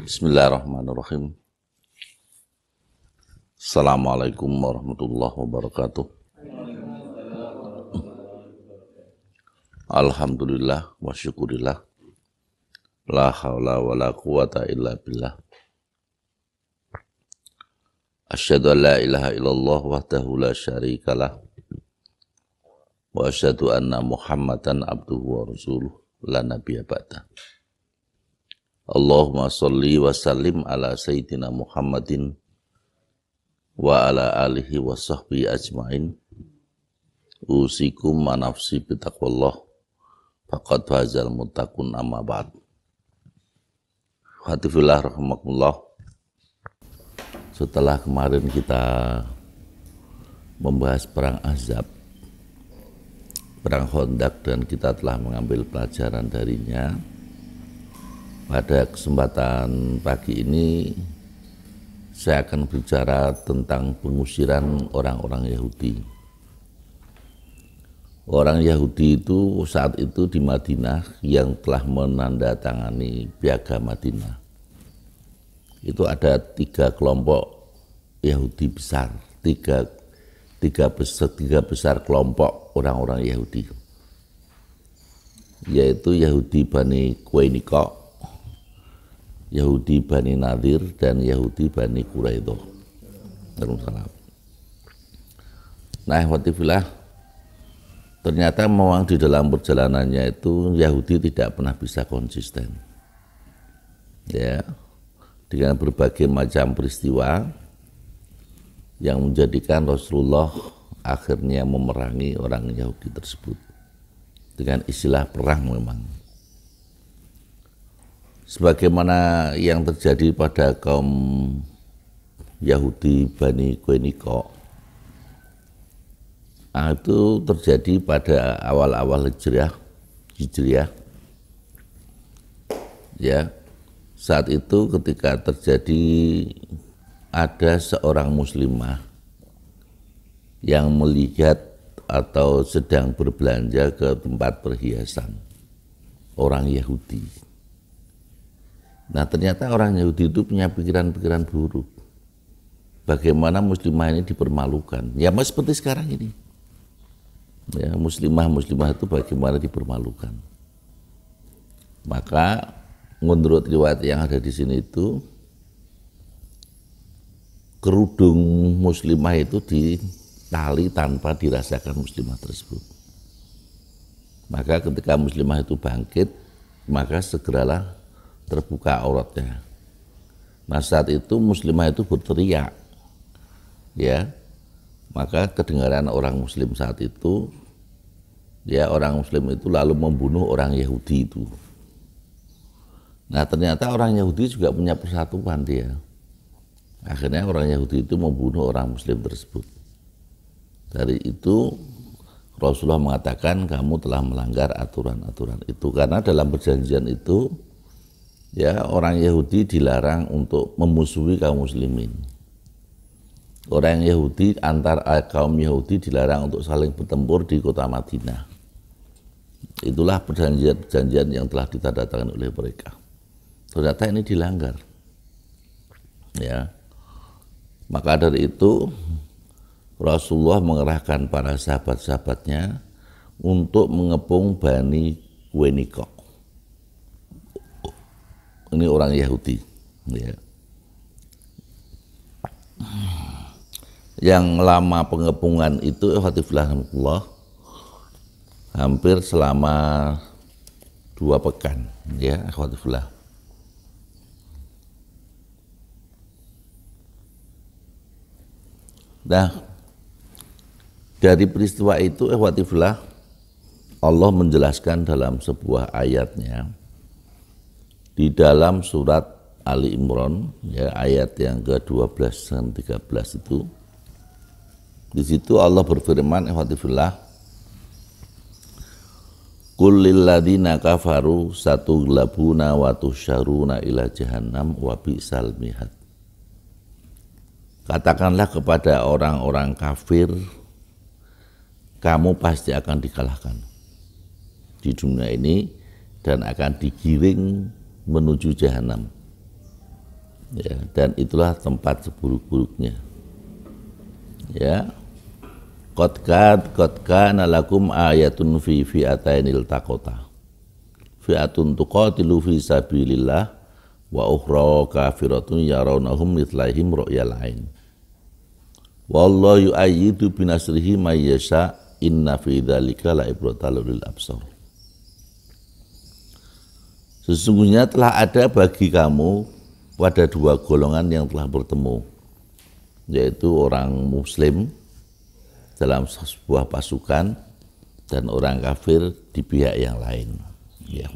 Bismillahirrahmanirrahim. Assalamualaikum warahmatullahi wabarakatuh. Alhamdulillah wa syukurillah. La haula wa la quwata illa billah. Asyhadu an la ilaha illallah wahdahu la syarikalah. Wa asyhadu anna Muhammadan abduhu wa rasuluh la nabiyya ba'da. Allahumma sholli wa sallim ala sayyidina Muhammadin wa ala alihi wa sahbihi ajma'in. Usikum wa nafsi bitaqwallah faqad fazal muttaqun amma ba'd. Hatifillah rahimakumullah. Setelah kemarin kita membahas perang Ahzab, perang Khandaq, dan kita telah mengambil pelajaran darinya, pada kesempatan pagi ini saya akan bicara tentang pengusiran orang-orang Yahudi. Orang Yahudi itu saat itu di Madinah yang telah menandatangani Piagam Madinah. Itu ada 3 kelompok Yahudi besar, tiga besar kelompok orang-orang Yahudi, yaitu Yahudi Bani Quraizah, Yahudi Bani Nadir, dan Yahudi Bani Quraidah. Nah, watifillah, ternyata memang di dalam perjalanannya itu Yahudi tidak pernah bisa konsisten. Ya, dengan berbagai macam peristiwa yang menjadikan Rasulullah akhirnya memerangi orang Yahudi tersebut dengan istilah perang memang. Sebagaimana yang terjadi pada kaum Yahudi Bani Quraizah, itu terjadi pada awal-awal Hijriah. Ya, saat itu ketika terjadi ada seorang muslimah yang melihat atau sedang berbelanja ke tempat perhiasan orang Yahudi. Nah, ternyata orang Yahudi itu punya pikiran-pikiran buruk. Bagaimana muslimah ini dipermalukan. Ya, seperti sekarang ini. Ya, muslimah itu bagaimana dipermalukan. Maka menurut riwayat yang ada di sini itu, kerudung muslimah itu ditali tanpa dirasakan muslimah tersebut. Maka ketika muslimah itu bangkit, maka segeralah terbuka auratnya. Nah, saat itu muslimah itu berteriak, ya, maka kedengaran orang muslim saat itu, ya, orang muslim itu lalu membunuh orang Yahudi itu. Nah, ternyata orang Yahudi juga punya persatuan dia. Akhirnya orang Yahudi itu membunuh orang muslim tersebut. Dari itu Rasulullah mengatakan kamu telah melanggar aturan-aturan itu, karena dalam perjanjian itu, ya, orang Yahudi dilarang untuk memusuhi kaum muslimin. Orang Yahudi antar kaum Yahudi dilarang untuk saling bertempur di kota Madinah. Itulah perjanjian yang telah ditandatangani oleh mereka. Ternyata ini dilanggar. Ya. Maka dari itu Rasulullah mengerahkan para sahabat-sahabatnya untuk mengepung Bani Quraizah. Ini orang Yahudi, ya. Yang lama pengepungan itu hampir selama 2 pekan, ya, akhwatifillah. Nah, dari peristiwa itu akhwatifillah, Allah menjelaskan dalam sebuah ayatnya di dalam surat Ali Imran, ya, ayat yang ke-12 dan 13 itu. Di situ Allah berfirman, ikhwatifillah, qul lil ladzina kafaru satughlabuna wa tusyaruna ila jahannam wa bi'sal mihad. Katakanlah kepada orang-orang kafir, kamu pasti akan dikalahkan di dunia ini dan akan digiring menuju jahanam. Ya, dan itulah tempat seburuk-buruknya. Ya. Qad kana lakum ayatun fi fi'atainil taqata. Fi'atun tuqatilu fi sabilillah wa ukhra kafiratun yarawnahum mithlaihim ru'yal ain. Wallahu yu'ayyidu binasrihi may yasha inna fi dzalika la'ibratan lil absar. Sesungguhnya telah ada bagi kamu pada dua golongan yang telah bertemu, yaitu orang muslim dalam sebuah pasukan dan orang kafir di pihak yang lain. Ya,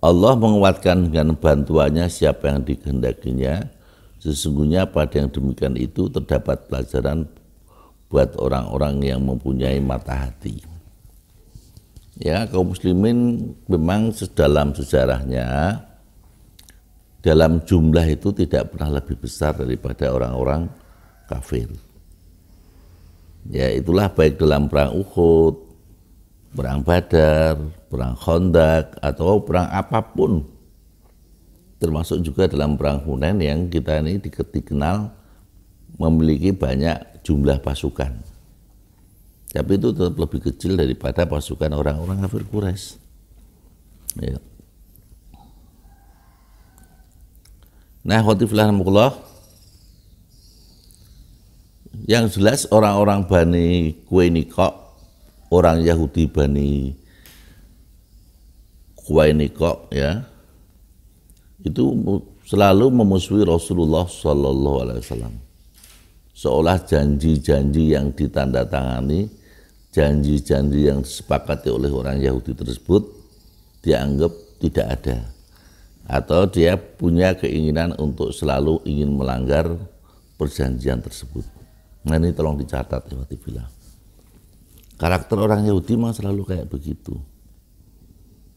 Allah menguatkan dengan bantuannya siapa yang dikehendakinya. Sesungguhnya pada yang demikian itu terdapat pelajaran buat orang-orang yang mempunyai mata hati. Ya, kaum muslimin memang dalam sejarahnya dalam jumlah itu tidak pernah lebih besar daripada orang-orang kafir. Ya, itulah baik dalam perang Uhud, perang Badar, perang Khandaq, atau perang apapun, termasuk juga dalam perang Hunain yang kita ini dikenal memiliki banyak jumlah pasukan. Tapi itu tetap lebih kecil daripada pasukan orang-orang kafir Quraisy. Ya. Nah, khotifillah, yang jelas orang-orang Bani Qainuqa, orang Yahudi Bani Qainuqa, ya, itu selalu memusuhi Rasulullah Sallallahu Alaihi Wasallam, seolah janji-janji yang ditandatangani, janji-janji yang disepakati oleh orang Yahudi tersebut dianggap tidak ada, atau dia punya keinginan untuk selalu ingin melanggar perjanjian tersebut. Nah, ini tolong dicatat, ya, karakter orang Yahudi memang selalu kayak begitu.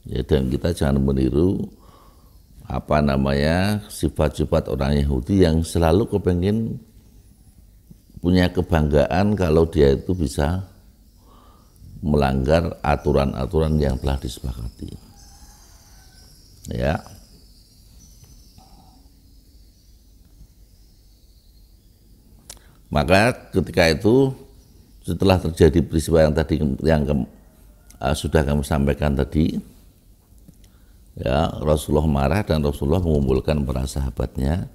Ya, dan kita jangan meniru sifat-sifat orang Yahudi yang selalu kepengen punya kebanggaan kalau dia itu bisa melanggar aturan-aturan yang telah disepakati. Ya. Maka ketika itu setelah terjadi peristiwa yang tadi sudah kami sampaikan tadi, ya, Rasulullah marah dan Rasulullah mengumpulkan para sahabatnya,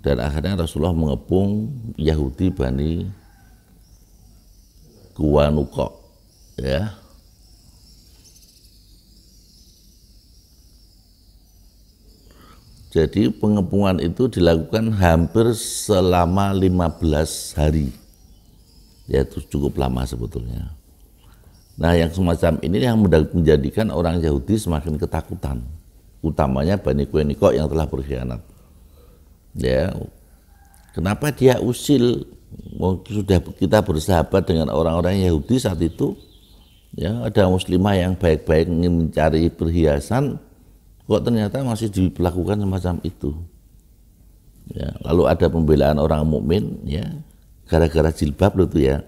dan akhirnya Rasulullah mengepung Yahudi Bani Qainuqa, ya. Jadi pengepungan itu dilakukan hampir selama 15 hari. Ya, itu cukup lama sebetulnya. Nah, yang semacam ini yang menjadikan orang Yahudi semakin ketakutan, utamanya Bani Qainuqa yang telah berkhianat. Ya, kenapa dia usil? Sudah kita bersahabat dengan orang-orang Yahudi saat itu. Ya, ada muslimah yang baik-baik ingin mencari perhiasan, kok ternyata masih dilakukan semacam itu. Ya, lalu ada pembelaan orang mukmin, ya, gara-gara jilbab loh tuh, ya.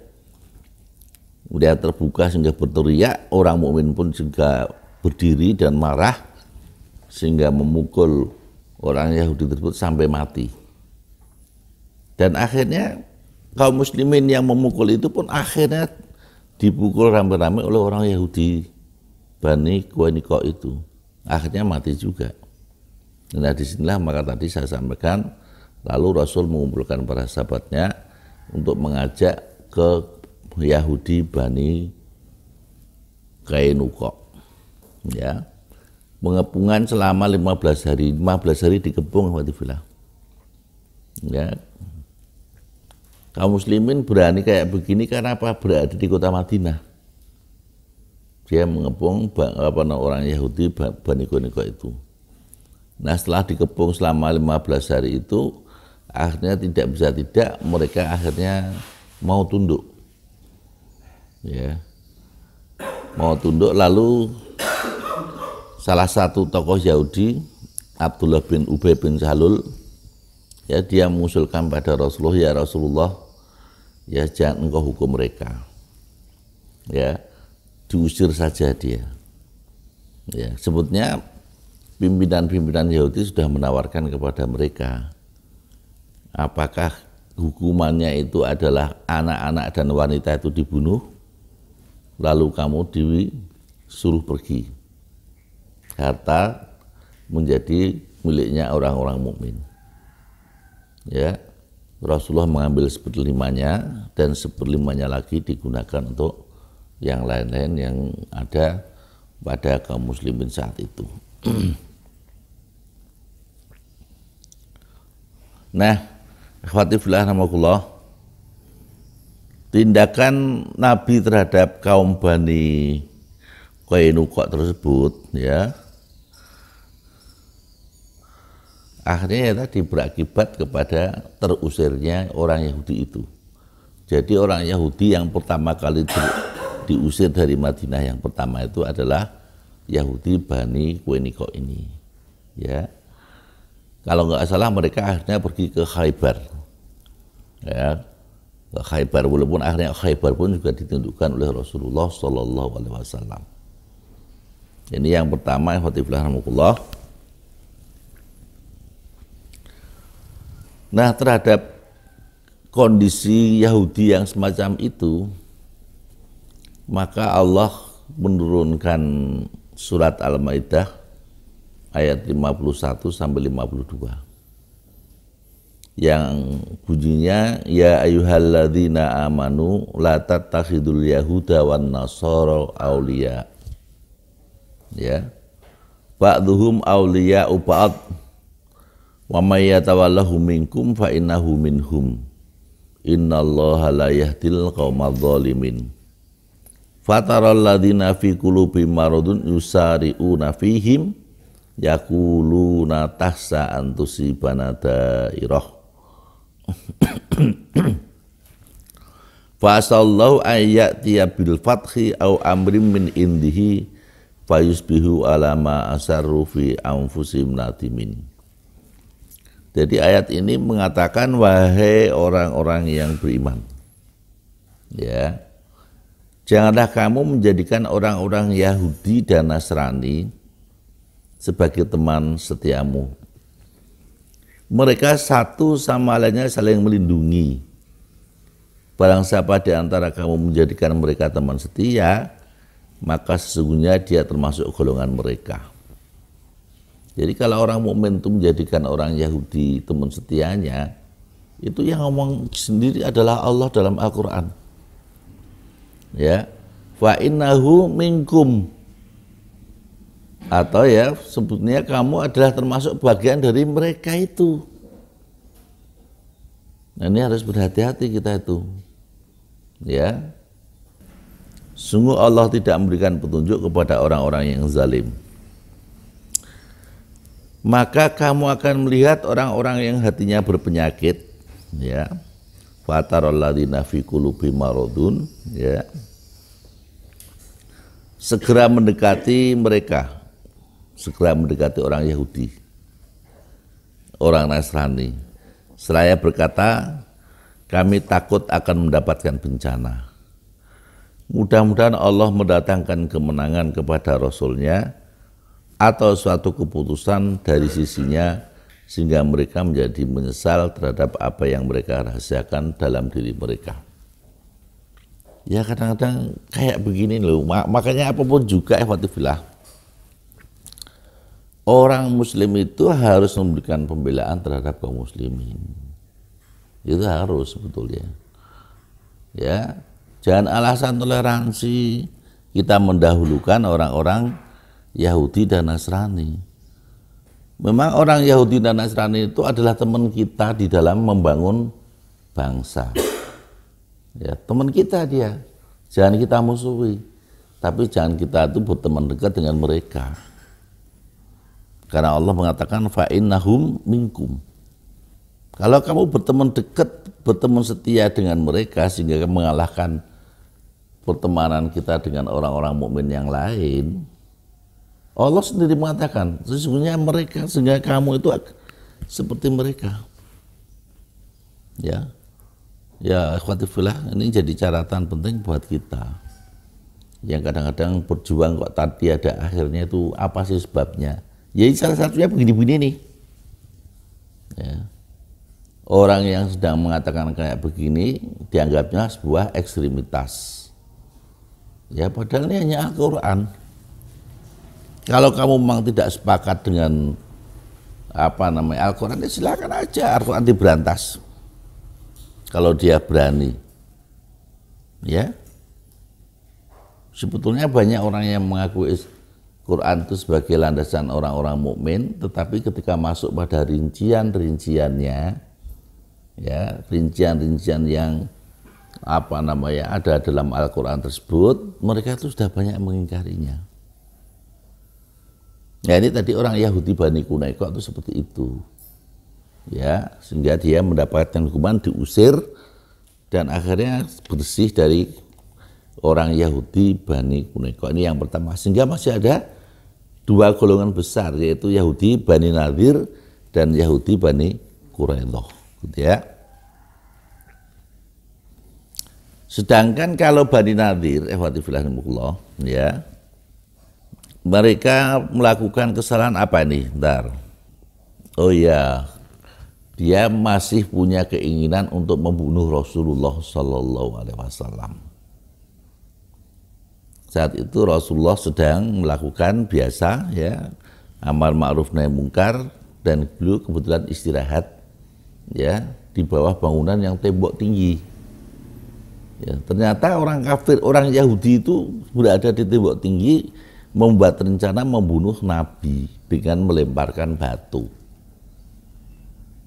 Udah terbuka sehingga berteriak, orang mukmin pun juga berdiri dan marah sehingga memukul orang Yahudi tersebut sampai mati. Dan akhirnya kaum muslimin yang memukul itu pun akhirnya dipukul rame-rame oleh orang Yahudi Bani Qainuqa itu. Akhirnya mati juga. Nah, disinilah maka tadi saya sampaikan, lalu Rasul mengumpulkan para sahabatnya untuk mengajak ke Yahudi Bani Qainuqa, ya, pengepungan selama 15 hari. 15 hari dikepung, ya. Kaum muslimin berani kayak begini karena apa? Berada di kota Madinah. Dia mengepung orang Yahudi Bani Qainuqa itu. Nah, setelah dikepung selama 15 hari itu, akhirnya tidak bisa tidak, mereka akhirnya mau tunduk. Ya. Mau tunduk, lalu salah satu tokoh Yahudi, Abdullah bin Ubay bin Salul, ya, dia mengusulkan pada Rasulullah, ya Rasulullah, ya jangan engkau hukum mereka. Ya, diusir saja dia. Ya, sebutnya pimpinan-pimpinan Yahudi sudah menawarkan kepada mereka, apakah hukumannya itu adalah anak-anak dan wanita itu dibunuh, lalu kamu disuruh pergi, harta menjadi miliknya orang-orang mukmin. Ya, Rasulullah mengambil seperlimanya dan seperlimanya lagi digunakan untuk yang lain-lain yang ada pada kaum muslimin saat itu. Nah, akhwati fillah rahimakumullah, tindakan Nabi terhadap kaum Bani Qainuqa tersebut ya akhirnya ya tadi berakibat kepada terusirnya orang Yahudi itu. Jadi orang Yahudi yang pertama kali diusir dari Madinah yang pertama itu adalah Yahudi Bani Qainuqa ini. Ya, kalau nggak salah mereka akhirnya pergi ke Khaybar. Ya, ke Khaybar, walaupun akhirnya Khaybar pun juga ditundukkan oleh Rasulullah Shallallahu Alaihi Wasallam. Ini yang pertama, alhamdulillah. Nah, terhadap kondisi Yahudi yang semacam itu, maka Allah menurunkan surat Al-Maidah ayat 51 sampai 52 yang bunyinya, ya ayyuhalladzina amanu la tattakhidul yahuda wan nasara auliya, ya, ba'dhum auliya'u ba'd wa may yatawallahu minkum fa innahu minhum innallaha la yahdil qaumadz zalimin fataral ladzina fi qulubihim maradun yusari'una fihim yaquluna tahsa an tusibana dairah fa sallallahu ayyatiya bil fathi aw amrin min indihi fayusbihu ala ma asarru fi anfusihim nadimin. Jadi ayat ini mengatakan, wahai orang-orang yang beriman, ya, janganlah kamu menjadikan orang-orang Yahudi dan Nasrani sebagai teman setiamu. Mereka satu sama lainnya saling melindungi. Barang siapa di antara kamu menjadikan mereka teman setia, maka sesungguhnya dia termasuk golongan mereka. Jadi kalau orang mukmin itu menjadikan orang Yahudi teman setianya, itu yang ngomong sendiri adalah Allah dalam Al-Quran. Ya, fa innahu minkum, atau ya sebetulnya kamu adalah termasuk bagian dari mereka itu. Nah, ini harus berhati-hati kita itu. Ya, sungguh Allah tidak memberikan petunjuk kepada orang-orang yang zalim. Maka kamu akan melihat orang-orang yang hatinya berpenyakit, ya, fataral ladzina fi qulubihim maradun, ya, segera mendekati mereka, segera mendekati orang Yahudi, orang Nasrani, seraya berkata, kami takut akan mendapatkan bencana. Mudah-mudahan Allah mendatangkan kemenangan kepada Rasul-Nya atau suatu keputusan dari sisinya sehingga mereka menjadi menyesal terhadap apa yang mereka rahasiakan dalam diri mereka. Ya kadang-kadang kayak begini loh, makanya apapun juga ikhwatifillah, orang muslim itu harus memberikan pembelaan terhadap kaum muslimin. Itu harus sebetulnya. Ya, jangan alasan toleransi kita mendahulukan orang-orang Yahudi dan Nasrani. Memang orang Yahudi dan Nasrani itu adalah teman kita di dalam membangun bangsa. Ya, teman kita dia. Jangan kita musuhi. Tapi jangan kita itu berteman dekat dengan mereka. Karena Allah mengatakan fa innahum minkum. Kalau kamu berteman dekat, berteman setia dengan mereka sehingga mengalahkan pertemanan kita dengan orang-orang mukmin yang lain, Allah sendiri mengatakan, sesungguhnya mereka, sehingga kamu itu seperti mereka. Ya, ya, akhwatifillah, ini jadi catatan penting buat kita. Yang kadang-kadang berjuang kok tadi ada akhirnya itu apa sih sebabnya? Ya salah satunya begini-begini nih. Ya. Orang yang sedang mengatakan kayak begini dianggapnya sebuah ekstremitas. Ya padahal ini hanya Al-Quran. Kalau kamu memang tidak sepakat dengan Al-Quran, ya silakan aja Al-Quran diberantas. Kalau dia berani. Ya. Sebetulnya banyak orang yang mengaku Quran itu sebagai landasan orang-orang mukmin, tetapi ketika masuk pada rincian-rinciannya, ya, rincian-rincian yang ada dalam Al-Quran tersebut, mereka itu sudah banyak mengingkarinya. Ya ini tadi orang Yahudi Bani Quraidah itu seperti itu. Ya, sehingga dia mendapatkan hukuman diusir dan akhirnya bersih dari orang Yahudi Bani Quraidah. Ini yang pertama. Sehingga masih ada dua golongan besar, yaitu Yahudi Bani Nadir dan Yahudi Bani Quraidah. Gitu ya. Sedangkan kalau Bani Nadir, ya, mereka melakukan kesalahan apa nih? Bentar. Oh ya, dia masih punya keinginan untuk membunuh Rasulullah Sallallahu Alaihi Wasallam. Saat itu Rasulullah sedang melakukan biasa, ya, amar ma'ruf nahi mungkar, dan beliau kebetulan istirahat, ya, di bawah bangunan yang tembok tinggi. Ya, ternyata orang kafir, orang Yahudi itu berada di tembok tinggi, membuat rencana membunuh Nabi dengan melemparkan batu.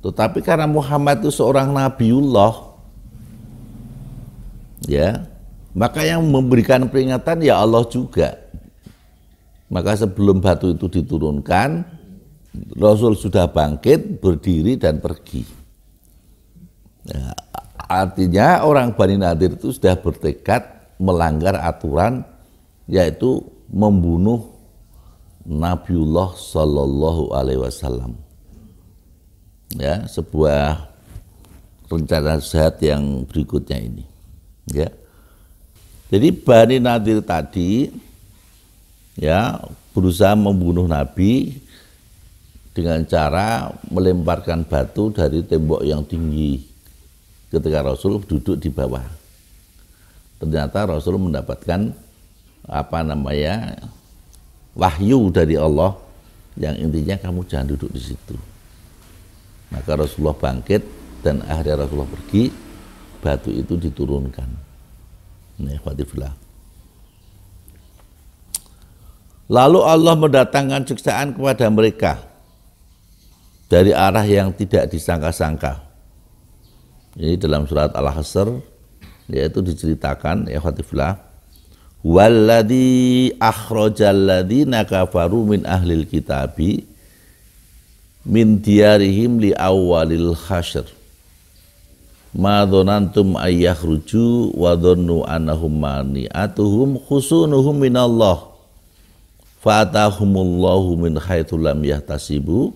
Tetapi karena Muhammad itu seorang Nabiullah, ya, maka yang memberikan peringatan ya Allah juga. Maka sebelum batu itu diturunkan, Rasul sudah bangkit, berdiri dan pergi. Ya, artinya orang Bani Nadir itu sudah bertekad melanggar aturan, yaitu membunuh Nabiullah Sallallahu Alaihi Wasallam. Ya, sebuah rencana jahat yang berikutnya ini. Ya, jadi Bani Nadir tadi, ya, berusaha membunuh Nabi dengan cara melemparkan batu dari tembok yang tinggi ketika Rasul duduk di bawah. Ternyata Rasul mendapatkan wahyu dari Allah yang intinya kamu jangan duduk di situ. Maka Rasulullah bangkit dan akhirnya Rasulullah pergi, batu itu diturunkan. Lalu Allah mendatangkan siksaan kepada mereka dari arah yang tidak disangka-sangka. Ini dalam surat Al-Hasr, yaitu diceritakan, ya khatifillah, walladzi akhrajal ladzina kafaru min ahlil kitabi min diyarihim li awwalil hasyr ma dzanantum ayyakhruju wa dhannu annahum mani'atuhum khusunuhum minallah fatahumullahu min haitsu lam yahtasibu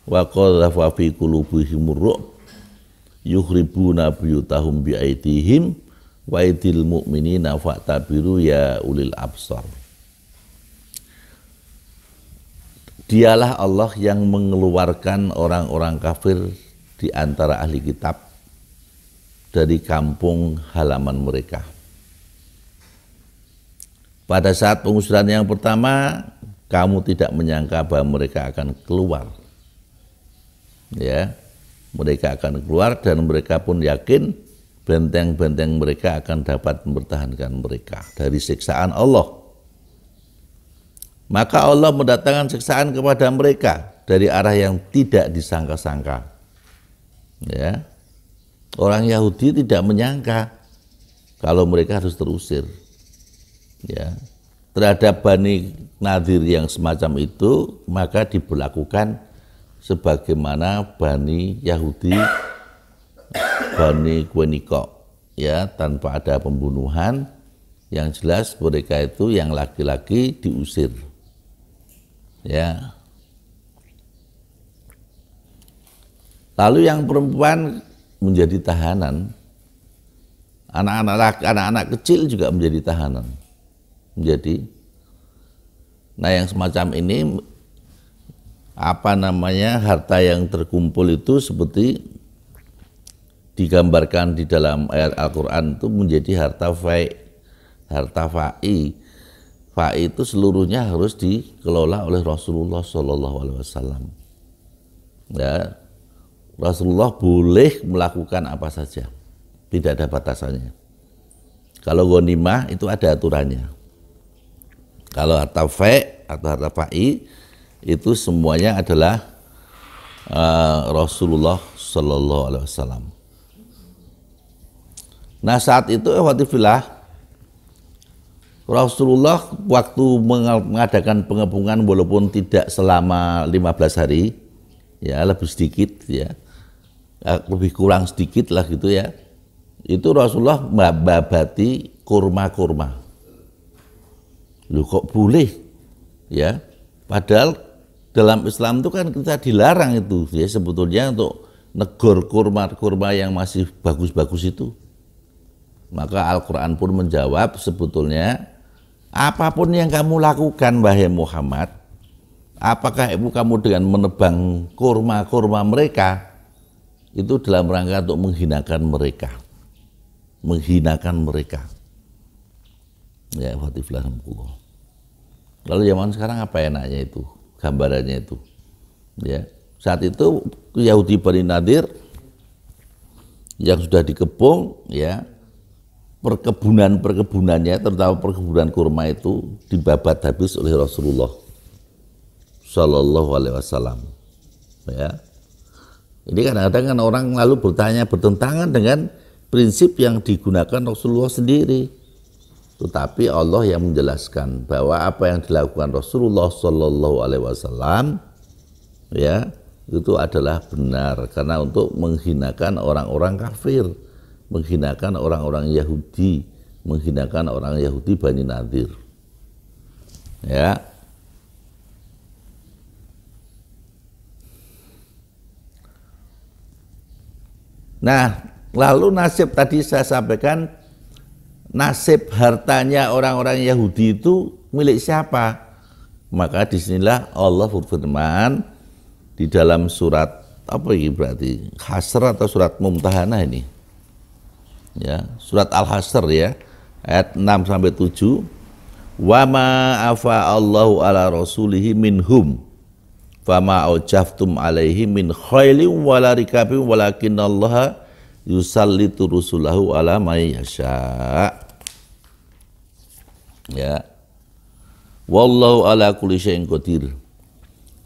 wa qadhafa fi qulubihimur ru'b yukhribuna buyutahum bi aydihim wa idil mu'minina fa'tabiru ya ulil absar. Dialah Allah yang mengeluarkan orang-orang kafir di antara ahli kitab dari kampung halaman mereka. Pada saat pengusiran yang pertama, kamu tidak menyangka bahwa mereka akan keluar. Ya, mereka akan keluar dan mereka pun yakin benteng-benteng mereka akan dapat mempertahankan mereka dari siksaan Allah. Maka Allah mendatangkan siksaan kepada mereka dari arah yang tidak disangka-sangka. Ya. Orang Yahudi tidak menyangka kalau mereka harus terusir. Ya. Terhadap Bani Nadir yang semacam itu, maka diberlakukan sebagaimana Bani Yahudi Bani Quraidah, ya, tanpa ada pembunuhan. Yang jelas mereka itu yang laki-laki diusir, ya. Lalu yang perempuan menjadi tahanan, anak-anak kecil juga menjadi tahanan. Nah yang semacam ini apa namanya, harta yang terkumpul itu seperti digambarkan di dalam ayat Al-Quran itu menjadi harta fai, harta fa'i. Fa'i itu seluruhnya harus dikelola oleh Rasulullah SAW. Ya, Rasulullah boleh melakukan apa saja, tidak ada batasannya. Kalau ghanimah itu ada aturannya. Kalau harta fa'i atau harta fa'i itu semuanya adalah Rasulullah SAW. Nah saat itu ikhwatifillah, Rasulullah waktu mengadakan pengepungan walaupun tidak selama 15 hari, ya lebih sedikit ya, lebih kurang sedikit lah gitu ya, itu Rasulullah membabati kurma-kurma. Loh kok boleh ya, padahal dalam Islam itu kan kita dilarang itu ya sebetulnya untuk negor kurma-kurma yang masih bagus-bagus itu. Maka Al-Quran pun menjawab sebetulnya apapun yang kamu lakukan wahai Muhammad, apakah ibu kamu dengan menebang kurma-kurma mereka, itu dalam rangka untuk menghinakan mereka. Menghinakan mereka. Ya, watifilahumullah. Lalu zaman sekarang apa enaknya itu? Gambarannya itu. Ya, saat itu Yahudi Bani Nadir yang sudah dikepung, ya, perkebunannya, terutama perkebunan kurma itu dibabat habis oleh Rasulullah Shallallahu Alaihi Wasallam. Ya, ini kadang-kadang kan orang lalu bertentangan dengan prinsip yang digunakan Rasulullah sendiri. Tetapi Allah yang menjelaskan bahwa apa yang dilakukan Rasulullah Shallallahu Alaihi Wasallam, ya, itu adalah benar karena untuk menghinakan orang-orang kafir, menghinakan orang-orang Yahudi, menghinakan orang Yahudi Bani Nadir. Ya. Nah, lalu nasib tadi saya sampaikan, nasib hartanya orang-orang Yahudi itu milik siapa? Maka disinilah Allah berfirman di dalam surat apa ini berarti? Hasr atau surat Mumtahanah ini? Ya, surat Al-Hasr ya, ayat 6 sampai 7. Wa ma afa Allahu ala rasulihi minhum fama aujaftum alaihi min khailin wala rikabin walakinallaha yusallitu rusulahu ala may yasha. Ya. Wallahu ala kulli syai'in qadir.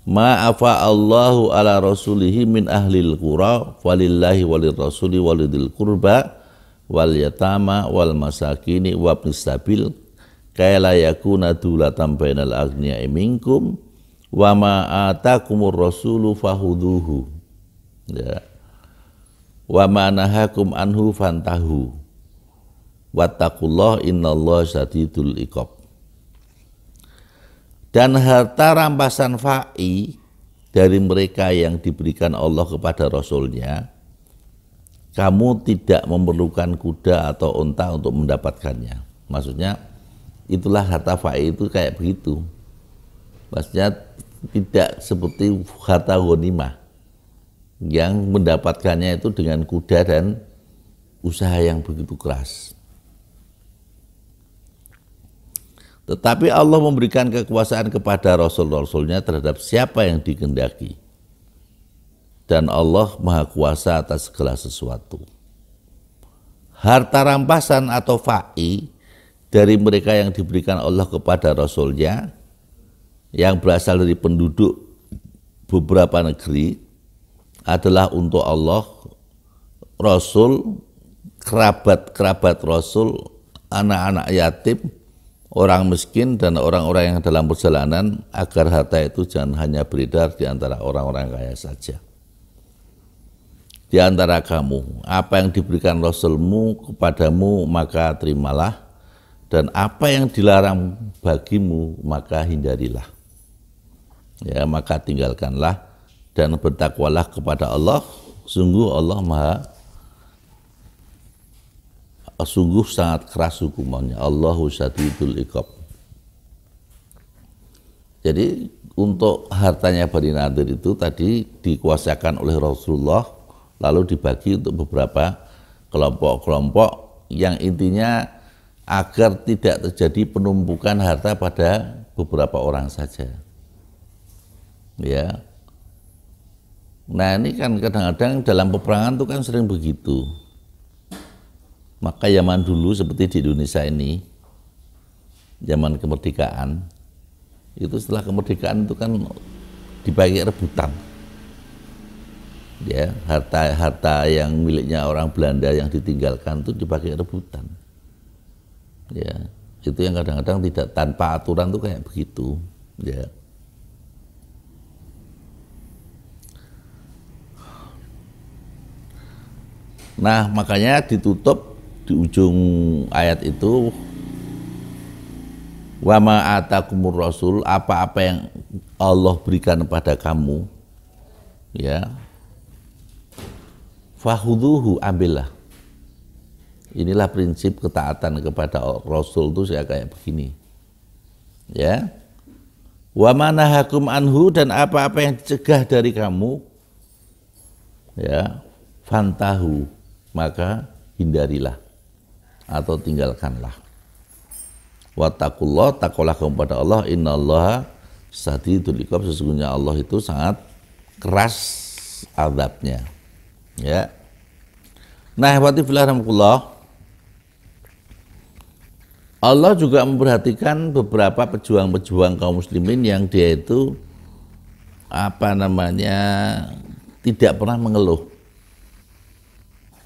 Ma afa Allahu ala rasulihi min ahlil qura walillahi walirrasuli walidil qurba wal yatama wal masakini wa ibnis sabil kaya yakuna dulatan bainal aghniya'i minkum wa ma atakumur rasulu fahuduhu, ya, wa ma nahakum anhu fantahu wattaqullah innallaha syadidul iqab. Dan harta rampasan fa'i dari mereka yang diberikan Allah kepada Rasulnya, kamu tidak memerlukan kuda atau unta untuk mendapatkannya. Maksudnya itulah harta fa'i itu kayak begitu. Maksudnya tidak seperti harta ghanimah yang mendapatkannya itu dengan kuda dan usaha yang begitu keras. Tetapi Allah memberikan kekuasaan kepada Rasul-Rasulnya terhadap siapa yang dikehendaki. Dan Allah Maha Kuasa atas segala sesuatu. Harta rampasan atau fa'i dari mereka yang diberikan Allah kepada Rasulnya, yang berasal dari penduduk beberapa negeri, adalah untuk Allah, Rasul, kerabat-kerabat Rasul, anak-anak yatim, orang miskin, dan orang-orang yang dalam perjalanan, agar harta itu jangan hanya beredar di antara orang-orang kaya saja. Di antara kamu, apa yang diberikan Rasulmu kepadamu maka terimalah, dan apa yang dilarang bagimu maka hindarilah. Ya, maka tinggalkanlah dan bertakwalah kepada Allah. Sungguh Allah sungguh sangat keras hukumannya. Allahu syadidul iqab. Jadi untuk hartanya Bani Nadir itu tadi dikuasakan oleh Rasulullah, lalu dibagi untuk beberapa kelompok-kelompok yang intinya agar tidak terjadi penumpukan harta pada beberapa orang saja. Ya. Nah ini kan kadang-kadang dalam peperangan itu kan sering begitu. Maka zaman dulu seperti di Indonesia ini, zaman kemerdekaan, itu setelah kemerdekaan itu kan dipakai rebutan. Ya, harta yang miliknya orang Belanda yang ditinggalkan itu dipakai rebutan. Ya, itu yang kadang-kadang tidak tanpa aturan tuh kayak begitu. Ya. Nah, makanya ditutup di ujung ayat itu, wa ma atakumur rasul, apa-apa yang Allah berikan kepada kamu, ya, fahuduhu, ambillah. Inilah prinsip ketaatan kepada Rasul itu saya kayak begini, ya. Wa ma nahakum anhu, dan apa-apa yang dicegah dari kamu, ya, fantahu, maka hindarilah atau tinggalkanlah. Wattaqullah, takwalah kepada Allah, innallaha sadidul iqab, sesungguhnya Allah itu sangat keras azabnya. Ya. Nah, hadirin fillah, Allah juga memperhatikan beberapa pejuang-pejuang kaum muslimin yang dia itu tidak pernah mengeluh.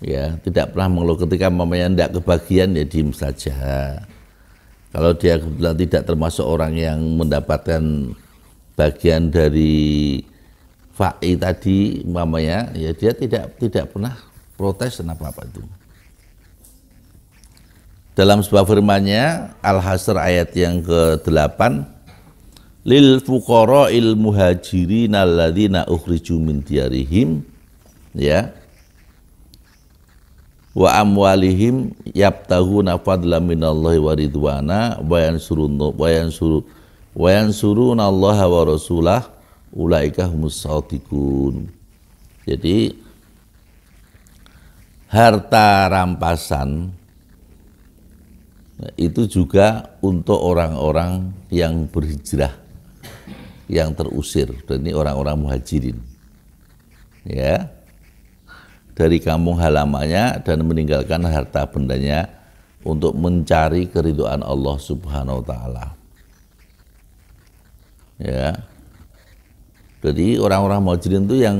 Ya, tidak pernah mengeluh. Ketika mamanya tidak kebagian ya diem saja. Kalau dia kebetulan tidak termasuk orang yang mendapatkan bagian dari fa'i tadi mamanya, ya dia tidak pernah protes dan apa-apa itu. Dalam sebuah firman-Nya Al-Hasr ayat yang ke-8, lil fuqara'il muhajirin alladzina ukhriju min diyarihim, ya, wa amwalihim yabtaghuna fadlan minallahi wa ridwana wa yansuruna Allaha wa rasulah ulaika humus shadiqun. Jadi harta rampasan itu juga untuk orang-orang yang berhijrah, yang terusir, dan ini orang-orang muhajirin, ya, dari kampung halamannya dan meninggalkan harta bendanya untuk mencari keridhaan Allah Subhanahu wa taala. Ya. Jadi orang-orang muhajirin itu yang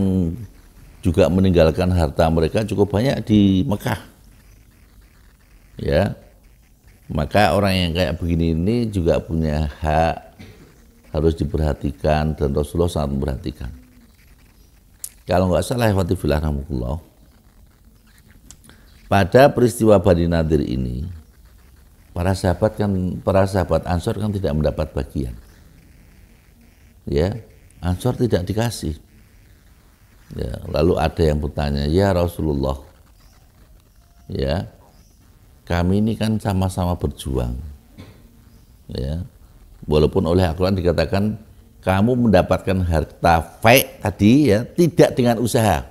juga meninggalkan harta mereka cukup banyak di Mekah. Ya. Maka orang yang kayak begini ini juga punya hak, harus diperhatikan, dan Rasulullah sangat memperhatikan. Kalau nggak salah, pada peristiwa Bani Nadir ini, para sahabat Ansor kan tidak mendapat bagian. Ya, Ansor tidak dikasih. Ya, lalu ada yang bertanya, ya Rasulullah, ya, kami ini kan sama-sama berjuang. Ya, walaupun oleh Al-Quran dikatakan kamu mendapatkan harta fai' tadi, ya, tidak dengan usaha.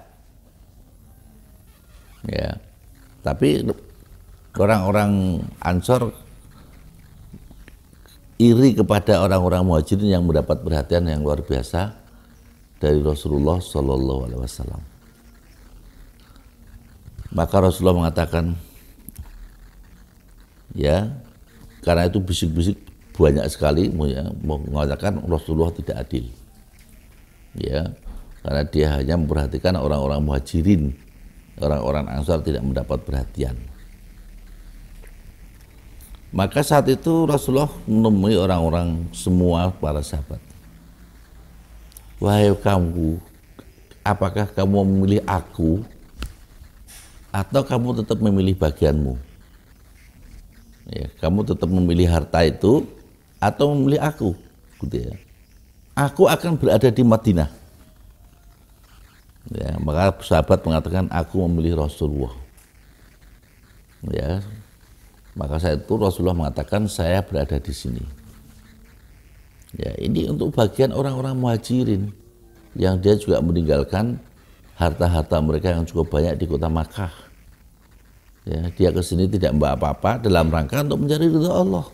Ya. Tapi orang-orang Ansor iri kepada orang-orang muhajirin yang mendapat perhatian yang luar biasa dari Rasulullah Shallallahu Alaihi Wasallam. Maka Rasulullah mengatakan, ya, karena itu bisik-bisik banyak sekali, ya, mengatakan Rasulullah tidak adil. Ya, karena dia hanya memperhatikan orang-orang muhajirin. Orang-orang Ansar tidak mendapat perhatian. Maka saat itu Rasulullah menemui orang-orang semua para sahabat. Wahai kamu, apakah kamu memilih aku atau kamu tetap memilih bagianmu? Ya, kamu tetap memilih harta itu atau memilih aku? Gitu ya. Aku akan berada di Madinah. Ya, maka sahabat mengatakan aku memilih Rasulullah. Ya, maka saat itu Rasulullah mengatakan saya berada di sini. Ya, ini untuk bagian orang-orang muhajirin yang dia juga meninggalkan harta-harta mereka yang cukup banyak di kota Makkah. Ya, dia ke sini tidak membawa apa-apa dalam rangka untuk mencari ridha Allah.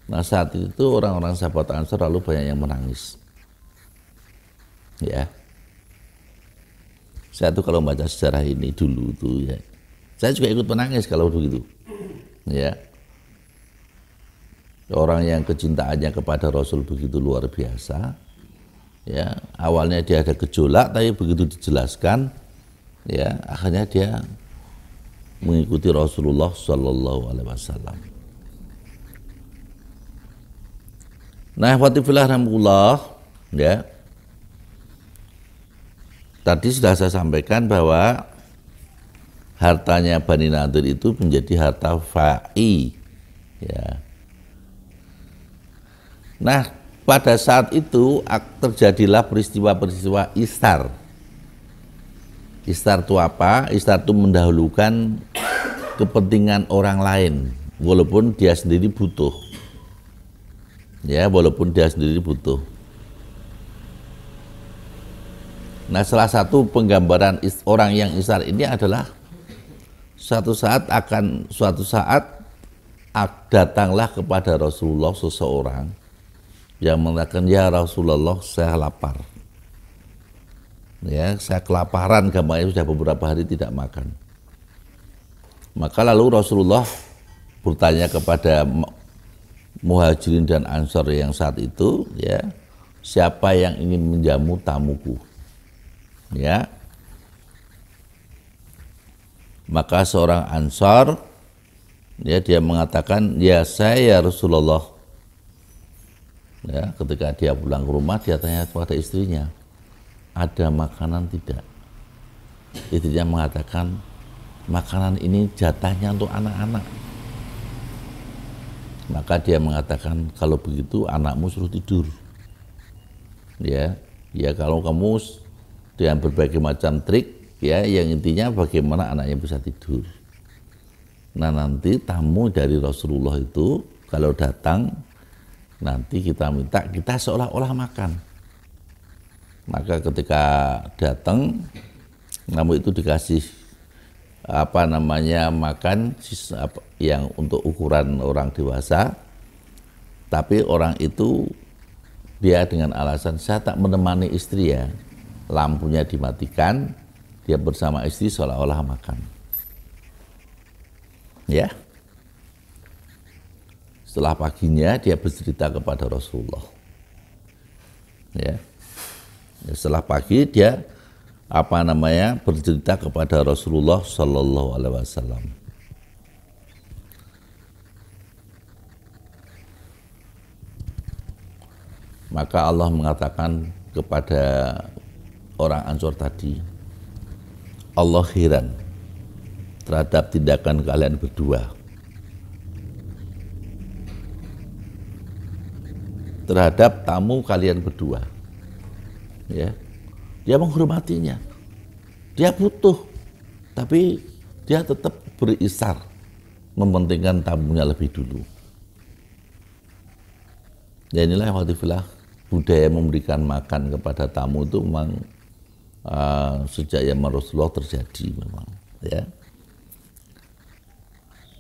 Nah, saat itu orang-orang sahabat Ansor lalu banyak yang menangis. Ya. Saya tuh kalau baca sejarah ini dulu tuh ya, saya juga ikut menangis kalau begitu. Ya. Orang yang kecintaannya kepada Rasul begitu luar biasa. Ya, awalnya dia ada gejolak, tapi begitu dijelaskan, ya akhirnya dia mengikuti Rasulullah Shallallahu Alaihi Wasallam. Nah, watifillah rahmatullah, ya. Tadi sudah saya sampaikan bahwa hartanya Bani Nadir itu menjadi harta fa'i, ya. Nah, pada saat itu terjadilah peristiwa-peristiwa istar. Istar itu apa? Istar itu mendahulukan kepentingan orang lain, walaupun dia sendiri butuh. Ya, walaupun dia sendiri butuh. Nah, salah satu penggambaran orang yang istar ini adalah suatu saat datanglah kepada Rasulullah seseorang yang mengatakan, ya Rasulullah, saya lapar. Ya, saya kelaparan, gambarnya sudah beberapa hari tidak makan. Maka lalu Rasulullah bertanya kepada Muhajirin dan Ansor yang saat itu, ya, siapa yang ingin menjamu tamuku? Ya. Maka seorang Ansor, ya, dia mengatakan, ya saya ya Rasulullah. Ya, ketika dia pulang ke rumah, dia tanya kepada istrinya, ada makanan tidak? Istrinya mengatakan, makanan ini jatahnya untuk anak-anak. Maka dia mengatakan, kalau begitu anakmu suruh tidur. Ya, ya kalau kamu dengan berbagai macam trik, ya, yang intinya bagaimana anaknya bisa tidur. Nah, nanti tamu dari Rasulullah itu kalau datang, nanti kita minta, kita seolah-olah makan. Maka ketika datang, namun itu dikasih makan yang untuk ukuran orang dewasa, tapi orang itu dia dengan alasan, saya tak menemani istri ya, lampunya dimatikan, dia bersama istri seolah-olah makan. Ya. Setelah paginya dia bercerita kepada Rasulullah. Ya. Setelah pagi dia bercerita kepada Rasulullah Shallallahu Alaihi Wasallam. Maka Allah mengatakan kepada orang Ansor tadi, Allah heran terhadap tindakan kalian berdua, terhadap tamu kalian berdua. Ya, dia menghormatinya, dia butuh, tapi dia tetap berisar, mementingkan tamunya lebih dulu. Ya, inilah watifillah, budaya memberikan makan kepada tamu itu memang sejak zaman Rasulullah terjadi memang. Ya,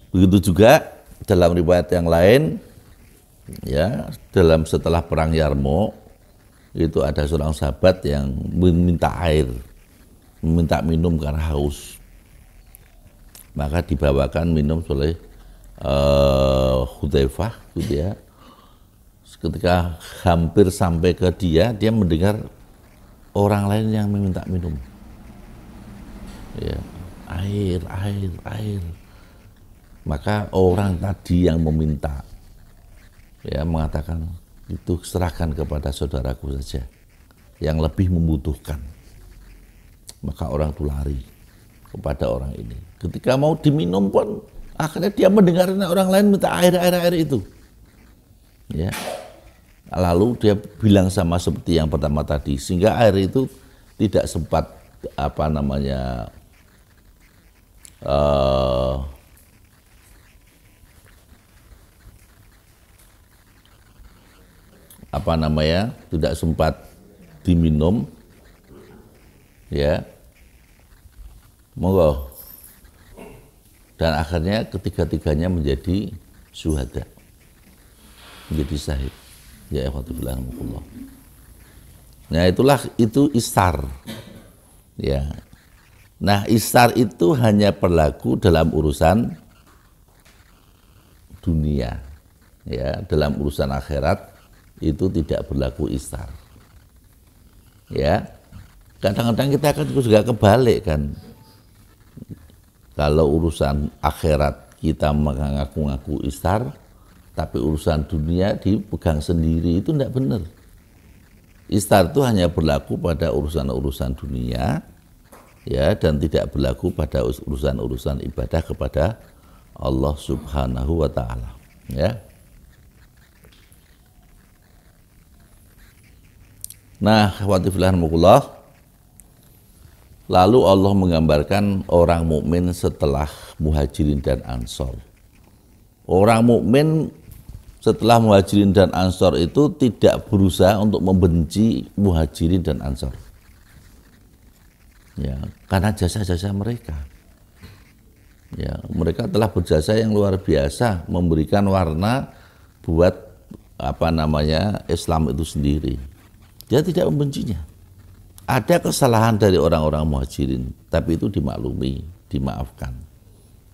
begitu juga dalam riwayat yang lain. Ya, setelah perang Yarmouk itu ada seorang sahabat yang meminta air, meminta minum karena haus. Maka dibawakan minum oleh Hudzaifah, gitu ya. Ketika hampir sampai ke dia mendengar orang lain yang meminta minum. Ya, air. Maka orang tadi yang meminta, ya, mengatakan, itu serahkan kepada saudaraku saja yang lebih membutuhkan. Maka orang itu lari kepada orang ini. Ketika mau diminum pun akhirnya dia mendengar orang lain minta air itu. Ya. Lalu dia bilang sama seperti yang pertama tadi, sehingga air itu tidak sempat tidak sempat diminum, ya, monggo. Dan akhirnya ketiga-tiganya menjadi syuhada, menjadi syahid. Ya, alhamdulillah. Nah, itu istar. Ya. Nah, istar itu hanya berlaku dalam urusan dunia. Ya, dalam urusan akhirat itu tidak berlaku istar. Ya. Kadang-kadang kita akan juga kebalik kan. Kalau urusan akhirat kita mengaku-ngaku istar, tapi urusan dunia dipegang sendiri, itu tidak benar. Istar itu hanya berlaku pada urusan-urusan dunia, ya, dan tidak berlaku pada urusan-urusan ibadah kepada Allah Subhanahu wa Ta'ala. Ya. Nah, lalu Allah menggambarkan orang mukmin setelah Muhajirin dan Ansor. Orang mukmin setelah Muhajirin dan Ansor itu tidak berusaha untuk membenci Muhajirin dan Ansor. Ya, karena jasa-jasa mereka. Ya, mereka telah berjasa yang luar biasa, memberikan warna buat Islam itu sendiri. Dia tidak membencinya. Ada kesalahan dari orang-orang Muhajirin, tapi itu dimaklumi, dimaafkan.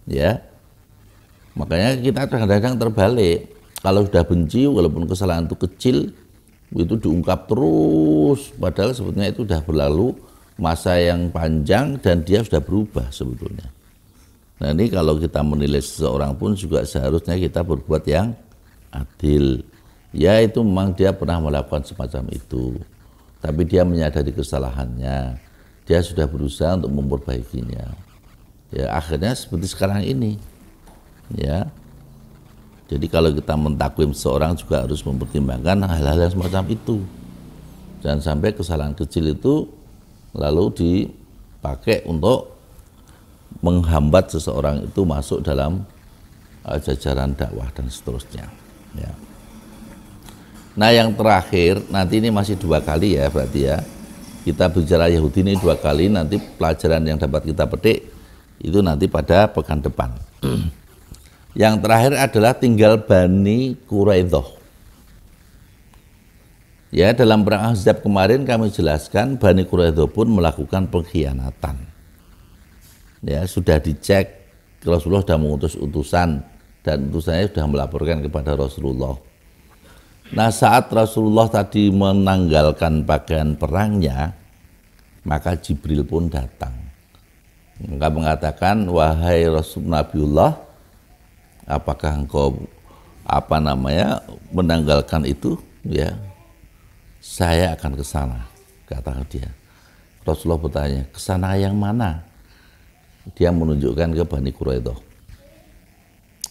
Ya. Makanya kita kadang-kadang terbalik. Kalau sudah benci, walaupun kesalahan itu kecil, itu diungkap terus. Padahal sebetulnya itu sudah berlalu masa yang panjang dan dia sudah berubah sebetulnya. Nah, ini kalau kita menilai seseorang pun juga seharusnya kita berbuat yang adil. Ya, itu memang dia pernah melakukan semacam itu. Tapi dia menyadari kesalahannya. Dia sudah berusaha untuk memperbaikinya. Ya, akhirnya seperti sekarang ini. Ya. Jadi kalau kita mentakwim seseorang juga harus mempertimbangkan hal-hal yang semacam itu. Jangan sampai kesalahan kecil itu lalu dipakai untuk menghambat seseorang itu masuk dalam jajaran dakwah dan seterusnya. Ya. Nah, yang terakhir, nanti ini masih 2 kali ya berarti ya. Kita bicara Yahudi ini 2 kali, nanti pelajaran yang dapat kita petik itu nanti pada pekan depan. Yang terakhir adalah tinggal Bani Quraidah. Ya, dalam perang Ahzab kemarin kami jelaskan Bani Quraidah pun melakukan pengkhianatan. Ya, sudah dicek, Rasulullah sudah mengutus utusan dan utusannya sudah melaporkan kepada Rasulullah. Nah, saat Rasulullah tadi menanggalkan pakaian perangnya, maka Jibril pun datang. Maka mengatakan, wahai Rasul Nabiullah, apakah engkau menanggalkan itu? Ya, saya akan ke sana, kata dia. Rasulullah bertanya, ke sana yang mana? Dia menunjukkan ke Bani Quraidah.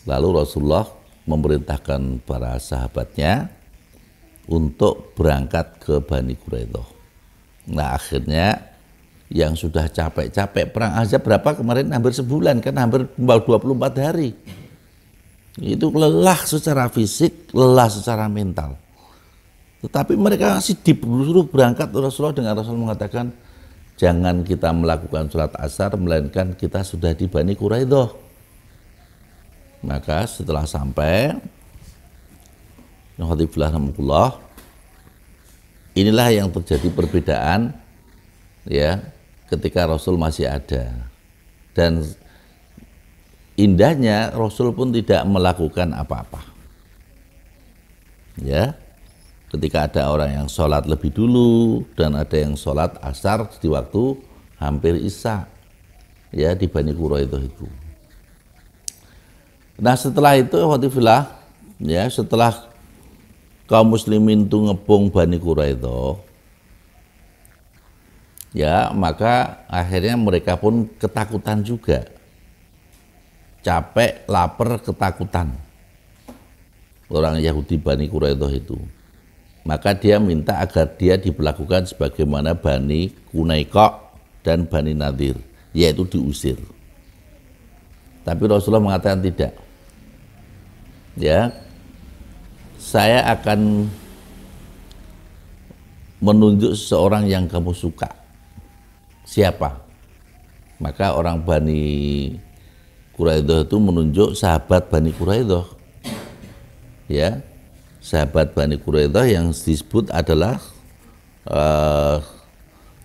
Lalu Rasulullah memerintahkan para sahabatnya untuk berangkat ke Bani Quraidah. Nah, akhirnya yang sudah capek-capek perang Ahzab berapa kemarin? Hampir sebulan kan, hampir 24 hari. Itu lelah secara fisik, lelah secara mental. Tetapi mereka masih disuruh berangkat. Rasulullah dengan Rasul mengatakan, jangan kita melakukan sholat asar, melainkan kita sudah di Bani Quraidah. Maka setelah sampai, inilah yang terjadi perbedaan ya ketika Rasul masih ada. Dan indahnya Rasul pun tidak melakukan apa-apa. Ya, ketika ada orang yang sholat lebih dulu dan ada yang sholat asar di waktu hampir isya, ya di Bani Quraidah itu. Nah, setelah itu, ya setelah kaum muslimin itu ngebong Bani Quraidah, ya maka akhirnya mereka pun ketakutan juga. Capek, lapar, ketakutan. Orang Yahudi Bani Quraidah itu. Maka dia minta agar dia diperlakukan sebagaimana Bani Qunaiqa dan Bani Nadir, yaitu diusir. Tapi Rasulullah mengatakan tidak. Ya, saya akan menunjuk seseorang yang kamu suka. Siapa? Maka orang Bani Quraidah itu menunjuk sahabat Bani Quraidah. Ya, sahabat Bani Quraidah yang disebut adalah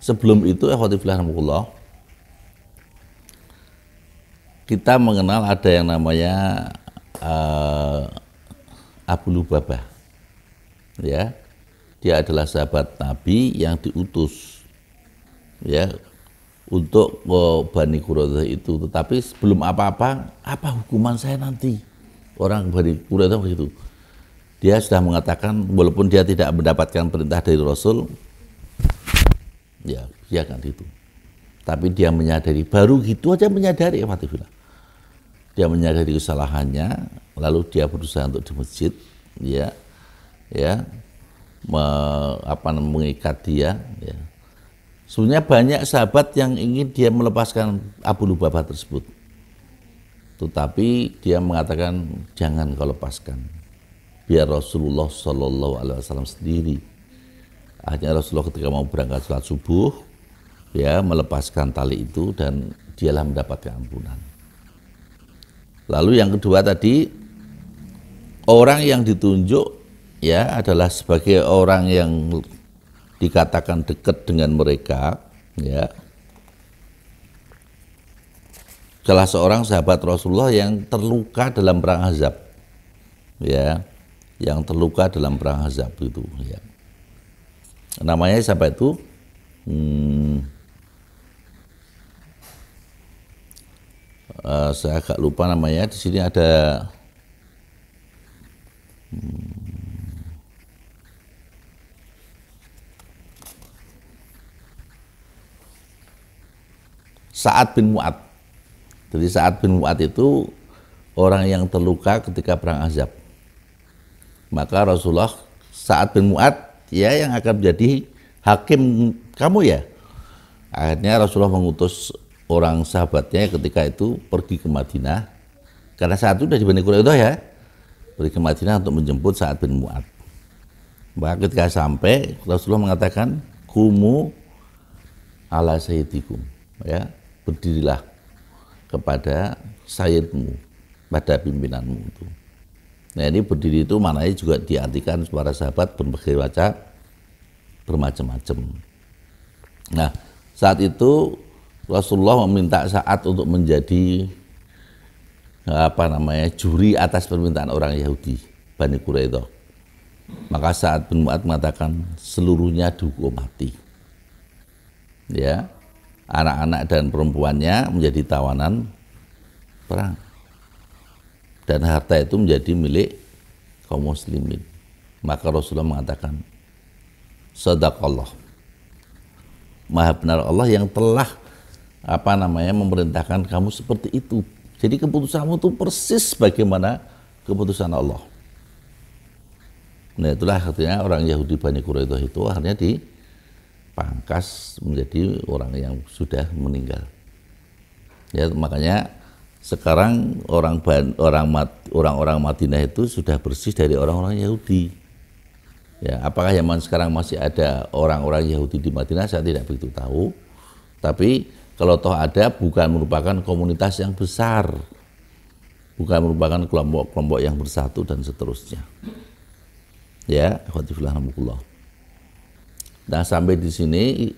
sebelum itu ikhwatifillah kita mengenal ada yang namanya Abu Lubabah. Ya, dia adalah sahabat Nabi yang diutus ya untuk Bani Quraidah itu. Tetapi sebelum apa-apa, apa hukuman saya nanti? Orang Bani Quraidah begitu. Dia sudah mengatakan walaupun dia tidak mendapatkan perintah dari Rasul, ya dia kan itu. Tapi dia menyadari, baru gitu aja menyadari Fatifillah. Dia menyadari kesalahannya, lalu dia berusaha untuk di masjid, mengikat dia. Ya. Sebenarnya banyak sahabat yang ingin dia melepaskan Abu Lubabah tersebut, tetapi dia mengatakan jangan kau lepaskan, biar Rasulullah Shallallahu Alaihi Wasallam sendiri. Akhirnya Rasulullah ketika mau berangkat sholat subuh, ya melepaskan tali itu dan dialah mendapatkan ampunan. Lalu yang kedua tadi, orang yang ditunjuk ya adalah sebagai orang yang dikatakan dekat dengan mereka, ya. Salah seorang sahabat Rasulullah yang terluka dalam perang Ahzab, ya, yang terluka dalam perang Ahzab itu, ya. Namanya siapa itu? Saya agak lupa namanya. Di sini ada Sa'ad bin Mu'ad. Jadi Sa'ad bin Mu'ad itu orang yang terluka ketika perang Ahzab. Maka Rasulullah, Sa'ad bin Mu'ad ya yang akan menjadi hakim kamu ya. Akhirnya Rasulullah mengutus orang sahabatnya ketika itu pergi ke Madinah. Karena saat itu sudah di Bani Quraidah ya. Pergi ke Madinah untuk menjemput Sa'ad bin Mu'ad. Maka ketika sampai Rasulullah mengatakan, "Kumu ala sayyidikum." Ya, berdirilah kepada sayyidmu, pada pimpinanmu itu. Nah ini berdiri itu maknanya juga diartikan para sahabat bermacam-macam. Nah saat itu Rasulullah meminta Sa'ad untuk menjadi juri atas permintaan orang Yahudi Bani Quraidah. Maka Sa'ad bin Mu'ad mengatakan seluruhnya dihukum mati. Ya, anak-anak dan perempuannya menjadi tawanan perang. Dan harta itu menjadi milik kaum muslimin. Maka Rasulullah mengatakan, Sadaqallah. Maha benar Allah yang telah memerintahkan kamu seperti itu. Jadi keputusanmu itu persis bagaimana keputusan Allah. Nah itulah artinya orang Yahudi Bani Quraidah itu akhirnya dipangkas menjadi orang yang sudah meninggal. Ya makanya sekarang orang-orang Madinah itu sudah bersih dari orang-orang Yahudi. Ya, apakah zaman sekarang masih ada orang-orang Yahudi di Madinah? Saya tidak begitu tahu. Tapi kalau toh ada, bukan merupakan komunitas yang besar, bukan merupakan kelompok-kelompok yang bersatu dan seterusnya. Ya, alhamdulillah. Nah sampai di sini,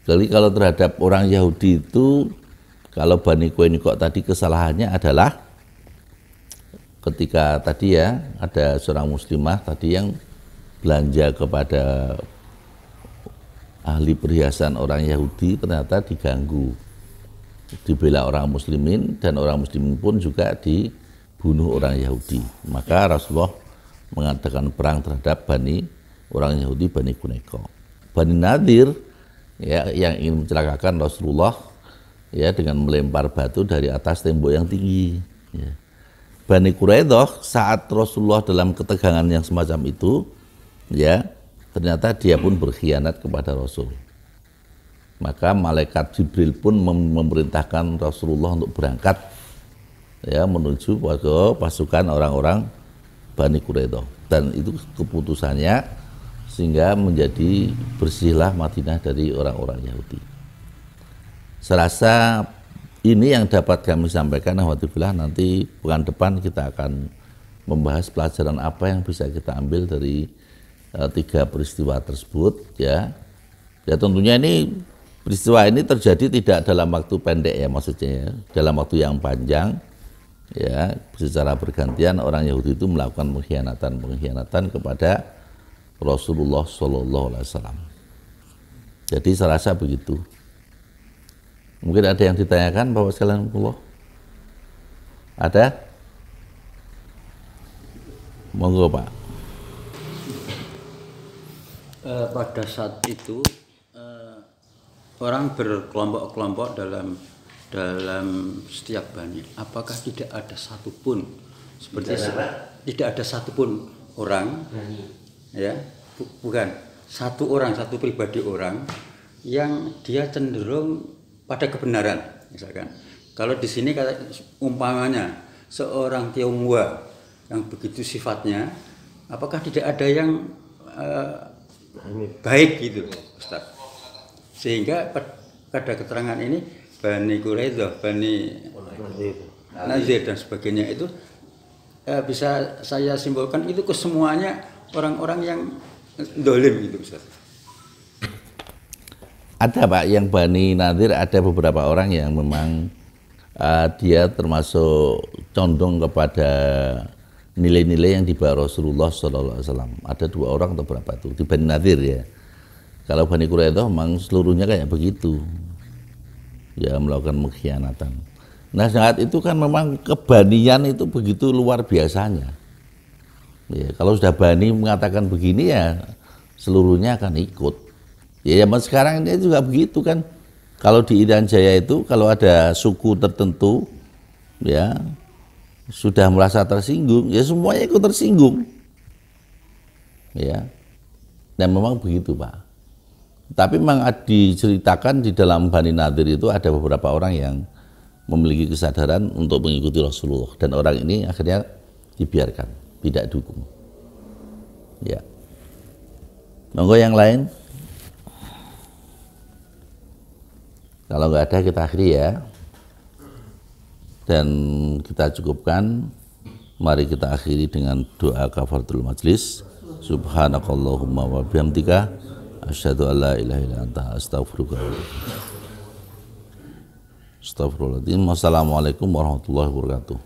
kalau terhadap orang Yahudi itu, kalau Bani Quraidah tadi kesalahannya adalah ketika tadi ya ada seorang muslimah tadi yang belanja kepada ahli perhiasan orang Yahudi ternyata diganggu, dibela orang muslimin dan orang muslimin pun juga dibunuh orang Yahudi. Maka Rasulullah mengadakan perang terhadap orang Yahudi Bani Quraidah. Bani Nadir ya yang ingin mencelakakan Rasulullah ya dengan melempar batu dari atas tembok yang tinggi. Ya. Bani Quraidah saat Rasulullah dalam ketegangan yang semacam itu, ya ternyata dia pun berkhianat kepada Rasul. Maka malaikat Jibril pun memerintahkan Rasulullah untuk berangkat ya menuju ke pasukan orang-orang Bani Quraidah. Dan itu keputusannya sehingga menjadi bersihlah Madinah dari orang-orang Yahudi. Serasa ini yang dapat kami sampaikan, alhamdulillah. Nanti pekan depan kita akan membahas pelajaran apa yang bisa kita ambil dari 3 peristiwa tersebut, ya. Ya tentunya ini peristiwa ini terjadi tidak dalam waktu pendek ya, maksudnya ya, dalam waktu yang panjang, ya, secara bergantian orang Yahudi itu melakukan pengkhianatan kepada Rasulullah Shallallahu Alaihi Wasallam. Jadi saya rasa begitu. Mungkin ada yang ditanyakan, Bapak sekalian, Allah? Ada? Monggo, Pak. Pada saat itu orang berkelompok-kelompok dalam setiap bani. Apakah tidak ada satupun tidak ada satupun orang, ya, bukan satu orang, satu pribadi orang yang dia cenderung pada kebenaran, misalkan. Kalau di sini kata umpamanya seorang Tionghoa yang begitu sifatnya, apakah tidak ada yang baik gitu, Ustaz? Sehingga pada keterangan ini Bani Quraidah, Bani Nazir dan sebagainya itu bisa saya simpulkan itu kesemuanya orang-orang yang dolim gitu, Ustaz. Ada, Pak, yang Bani Nadir ada beberapa orang yang memang dia termasuk condong kepada nilai-nilai yang dibawa Rasulullah SAW. Ada 2 orang atau berapa itu di Bani Nadir ya. Kalau Bani Quraidah memang seluruhnya kayak begitu, ya, melakukan pengkhianatan. Nah saat itu kan memang kebanian itu begitu luar biasanya. Ya, kalau sudah bani mengatakan begini ya seluruhnya akan ikut. Ya zaman sekarang ini juga begitu kan. Kalau di Irian Jaya itu kalau ada suku tertentu ya sudah merasa tersinggung, ya semuanya ikut tersinggung. Ya. Dan memang begitu, Pak. Tapi memang diceritakan di dalam Bani Nadir itu ada beberapa orang yang memiliki kesadaran untuk mengikuti Rasulullah, dan orang ini akhirnya dibiarkan, tidak dukung. Ya. Monggo yang lain. Kalau nggak ada kita akhiri ya. Dan kita cukupkan. Mari kita akhiri dengan doa kafaratul majlis. Subhanakallahumma wa bihamdika asyhadu an la ilaha illa anta astaghfiruka wa atubu ilaik. Astagfirullahaladzim. Wassalamualaikum warahmatullahi wabarakatuh.